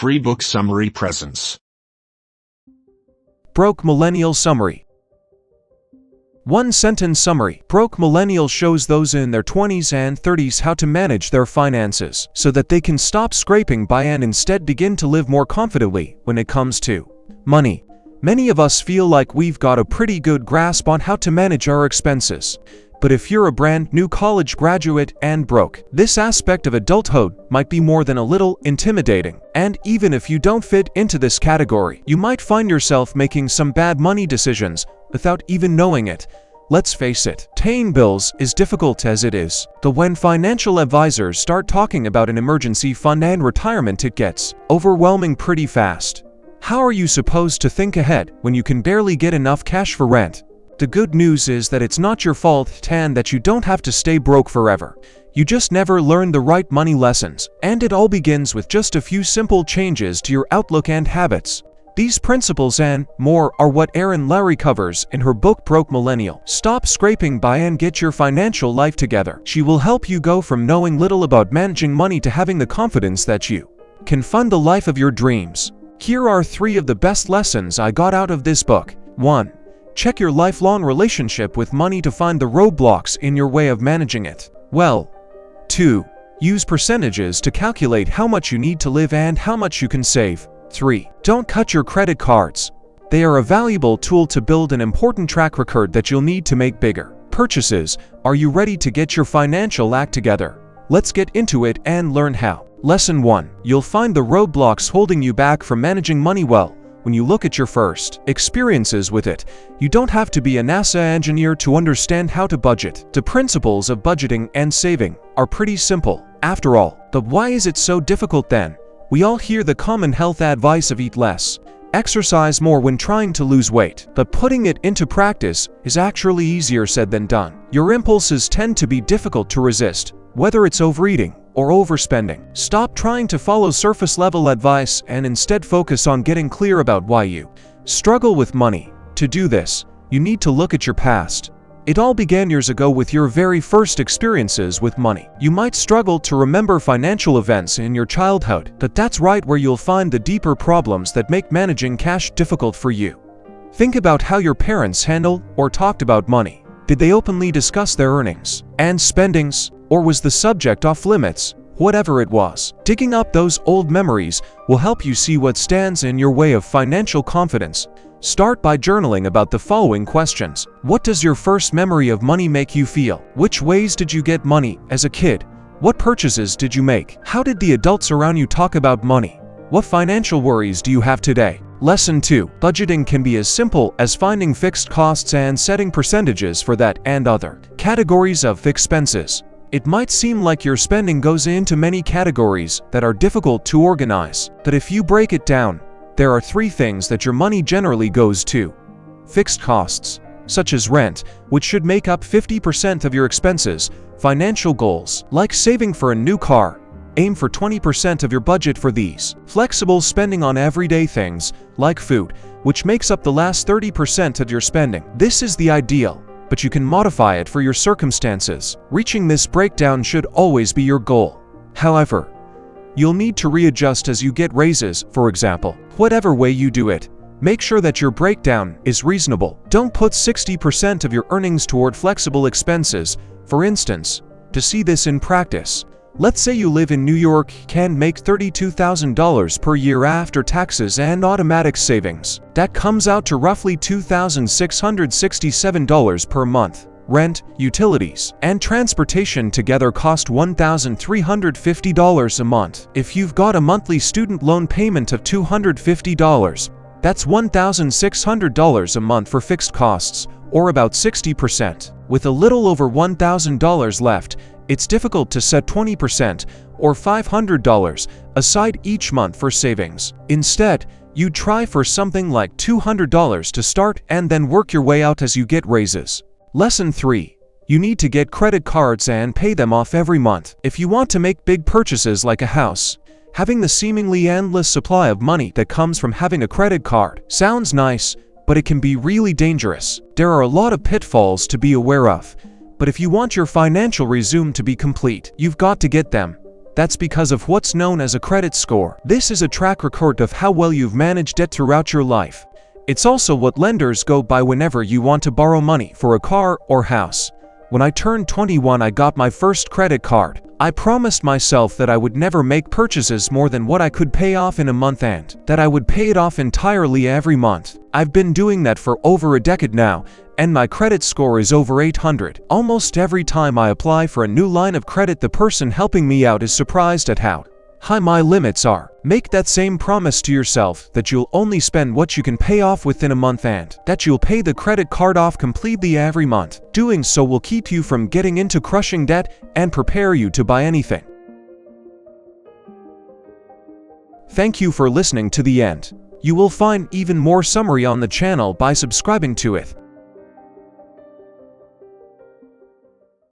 Free Book Summary presents. Broke Millennial Summary. One-sentence summary. Broke Millennial shows those in their 20s and 30s how to manage their finances so that they can stop scraping by and instead begin to live more confidently when it comes to money. Many of us feel like we've got a pretty good grasp on how to manage our expenses. But if you're a brand new college graduate and broke, this aspect of adulthood might be more than a little intimidating. And even if you don't fit into this category, you might find yourself making some bad money decisions without even knowing it. Let's face it, paying bills is difficult as it is. But when financial advisors start talking about an emergency fund and retirement, it gets overwhelming pretty fast. How are you supposed to think ahead when you can barely get enough cash for rent? The good news is that it's not your fault and that you don't have to stay broke forever. You just never learned the right money lessons, and it all begins with just a few simple changes to your outlook and habits. These principles and more are what Erin Lowry covers in her book Broke Millennial. Stop scraping by and get your financial life together. She will help you go from knowing little about managing money to having the confidence that you can fund the life of your dreams. Here are 3 of the best lessons I got out of this book. 1. Check your lifelong relationship with money to find the roadblocks in your way of managing it well. 2. Use percentages to calculate how much you need to live and how much you can save. 3. Don't cut your credit cards. They are a valuable tool to build an important track record that you'll need to make bigger purchases. Are you ready to get your financial act together? Let's get into it and learn how. Lesson 1. You'll find the roadblocks holding you back from managing money well. When you look at your first experiences with it, you don't have to be a NASA engineer to understand how to budget. The principles of budgeting and saving are pretty simple, after all. But why is it so difficult then? We all hear the common health advice of eat less, exercise more when trying to lose weight. But putting it into practice is actually easier said than done. Your impulses tend to be difficult to resist, whether it's overeating or overspending. Stop trying to follow surface-level advice and instead focus on getting clear about why you struggle with money. To do this, you need to look at your past. It all began years ago with your very first experiences with money. You might struggle to remember financial events in your childhood, but that's right where you'll find the deeper problems that make managing cash difficult for you. Think about how your parents handled or talked about money. Did they openly discuss their earnings and spendings? Or was the subject off limits? Whatever it was, digging up those old memories will help you see what stands in your way of financial confidence. Start by journaling about the following questions. What does your first memory of money make you feel? Which ways did you get money as a kid? What purchases did you make? How did the adults around you talk about money? What financial worries do you have today? Lesson 2. Budgeting can be as simple as finding fixed costs and setting percentages for that and other categories of expenses. It might seem like your spending goes into many categories that are difficult to organize, but if you break it down, there are 3 things that your money generally goes to. Fixed costs, such as rent, which should make up 50% of your expenses. Financial goals, like saving for a new car, aim for 20% of your budget for these. Flexible spending on everyday things, like food, which makes up the last 30% of your spending. This is the ideal, but you can modify it for your circumstances. Reaching this breakdown should always be your goal. However, you'll need to readjust as you get raises, for example. Whatever way you do it, make sure that your breakdown is reasonable. Don't put 60% of your earnings toward flexible expenses. For instance, to see this in practice, let's say you live in New York and make $32,000 per year after taxes and automatic savings. That comes out to roughly $2,667 per month. Rent, utilities, and transportation together cost $1,350 a month. If you've got a monthly student loan payment of $250, that's $1,600 a month for fixed costs, or about 60%. With a little over $1,000 left, it's difficult to set 20% or $500 aside each month for savings. Instead, you try for something like $200 to start and then work your way out as you get raises. Lesson 3. You need to get credit cards and pay them off every month. If you want to make big purchases like a house, having the seemingly endless supply of money that comes from having a credit card sounds nice, but it can be really dangerous. There are a lot of pitfalls to be aware of, but if you want your financial resume to be complete, you've got to get them That's because of what's known as a credit score. This is a track record of how well you've managed debt throughout your life. It's also what lenders go by whenever you want to borrow money for a car or house. When I turned 21, I got my first credit card. I promised myself that I would never make purchases more than what I could pay off in a month and that I would pay it off entirely every month. I've been doing that for over a decade now, and my credit score is over 800. Almost every time I apply for a new line of credit, the person helping me out is surprised at how high my limits are. Make that same promise to yourself that you'll only spend what you can pay off within a month and that you'll pay the credit card off completely every month. Doing so will keep you from getting into crushing debt and prepare you to buy anything. Thank you for listening to the end. You will find even more summary on the channel by subscribing to it.